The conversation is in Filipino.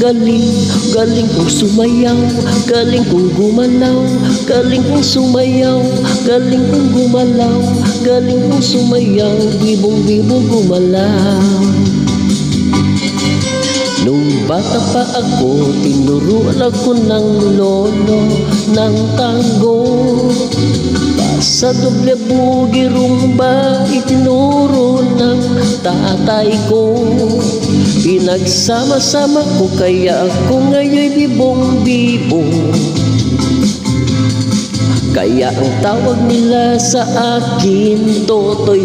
galing, galing kong sumayaw, galing kong gumalaw, galing kong sumayaw, galing kong gumalaw, galing kong sumayaw, bibong-bibong gumalaw. Nung bata pa ako, tinuruan ako ng lolo ng tango. Sa doble bugi rumba, itinuro ng tatay ko. Pinagsama-sama ko, kaya ako ngayon'y bibong-bibong. Kaya ang tawag nila sa akin, Totoy.